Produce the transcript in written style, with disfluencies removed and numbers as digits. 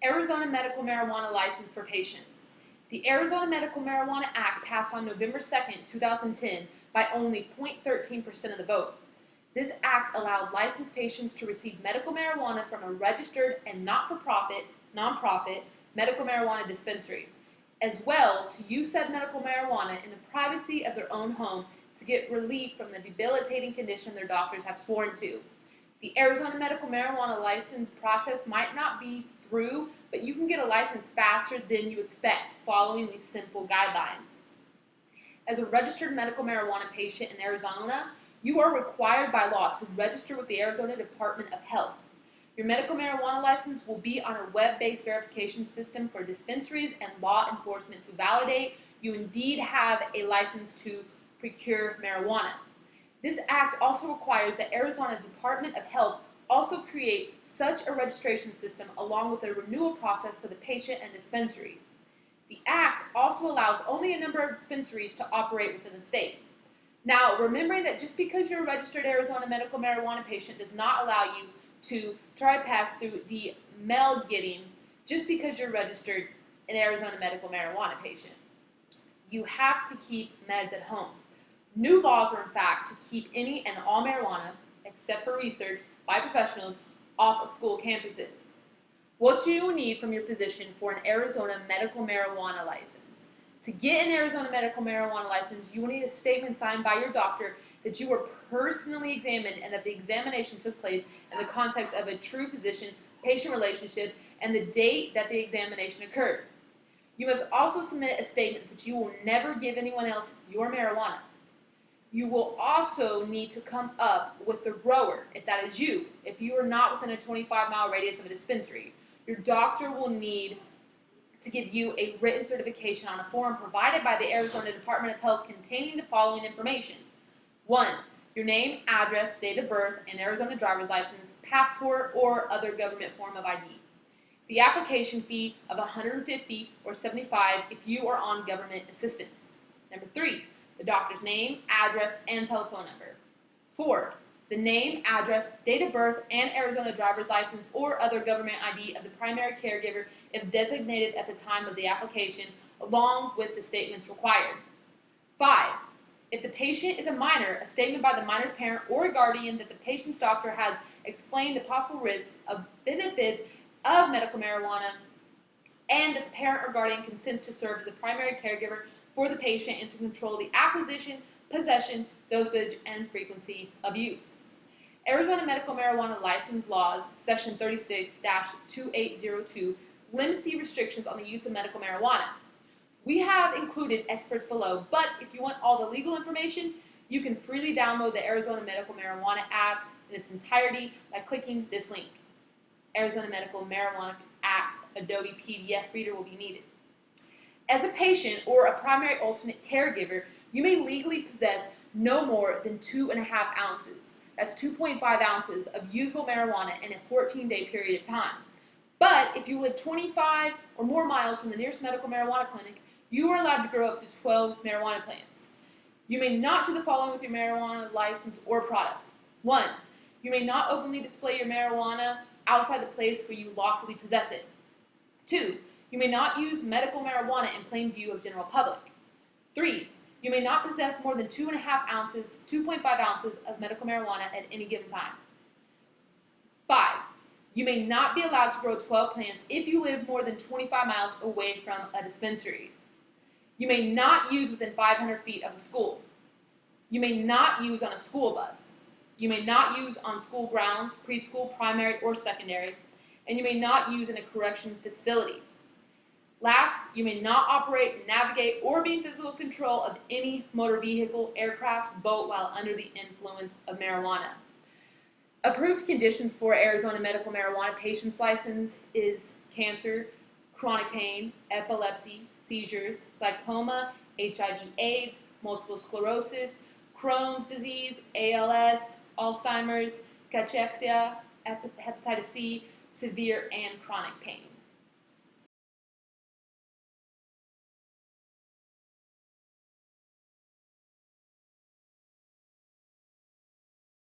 Arizona Medical Marijuana License for Patients. The Arizona Medical Marijuana Act passed on November 2nd, 2010 by only 0.13% of the vote. This act allowed licensed patients to receive medical marijuana from a registered and not-for-profit, nonprofit medical marijuana dispensary, as well to use said medical marijuana in the privacy of their own home to get relief from the debilitating condition their doctors have sworn to. The Arizona Medical Marijuana license process might not be through, but you can get a license faster than you expect following these simple guidelines. As a registered medical marijuana patient in Arizona, you are required by law to register with the Arizona Department of Health. Your medical marijuana license will be on a web-based verification system for dispensaries and law enforcement to validate you indeed have a license to procure marijuana. This act also requires that Arizona Department of Health also create such a registration system along with a renewal process for the patient and dispensary. The act also allows only a number of dispensaries to operate within the state. Now, remembering that just because you're a registered Arizona medical marijuana patient does not allow you to try to pass through the mail getting just because you're registered an Arizona medical marijuana patient. You have to keep meds at home. New laws are in fact to keep any and all marijuana, except for research by professionals, off of school campuses. What you will need from your physician for an Arizona medical marijuana license. To get an Arizona medical marijuana license, you will need a statement signed by your doctor that you were personally examined and that the examination took place in the context of a true physician-patient relationship and the date that the examination occurred. You must also submit a statement that you will never give anyone else your marijuana. You will also need to come up with the grower, if that is you, if you are not within a 25-mile radius of a dispensary. Your doctor will need to give you a written certification on a form provided by the Arizona Department of Health containing the following information. 1. Your name, address, date of birth, and Arizona driver's license, passport, or other government form of ID. The application fee of $150 or $75 if you are on government assistance. Number 3. The doctor's name, address, and telephone number. 4. The name, address, date of birth, and Arizona driver's license or other government ID of the primary caregiver if designated at the time of the application, along with the statements required. 5. If the patient is a minor, a statement by the minor's parent or guardian that the patient's doctor has explained the possible risks of benefits of medical marijuana and that the parent or guardian consents to serve as the primary caregiver for the patient and to control the acquisition, possession, dosage, and frequency of use. Arizona Medical Marijuana License Laws, Section 36-2802, limits the restrictions on the use of medical marijuana. We have included experts below, but if you want all the legal information, you can freely download the Arizona Medical Marijuana Act in its entirety by clicking this link. Arizona Medical Marijuana Act Adobe PDF Reader will be needed. As a patient or a primary alternate caregiver, you may legally possess no more than 2.5 ounces. That's 2.5 ounces of usable marijuana in a 14-day period of time. But if you live 25 or more miles from the nearest medical marijuana clinic, you are allowed to grow up to 12 marijuana plants. You may not do the following with your marijuana license or product. 1. You may not openly display your marijuana outside the place where you lawfully possess it. 2. You may not use medical marijuana in plain view of general public. 3. You may not possess more than 2.5 ounces, 2.5 ounces of medical marijuana at any given time. 5. You may not be allowed to grow 12 plants if you live more than 25 miles away from a dispensary. You may not use within 500 feet of a school. You may not use on a school bus. You may not use on school grounds, preschool, primary, or secondary. And you may not use in a correction facility. Last, you may not operate, navigate, or be in physical control of any motor vehicle, aircraft, boat while under the influence of marijuana. Approved conditions for Arizona medical marijuana patient's license is cancer, chronic pain, epilepsy, seizures, glaucoma, HIV/AIDS, multiple sclerosis, Crohn's disease, ALS, Alzheimer's, cachexia, hepatitis C, severe and chronic pain.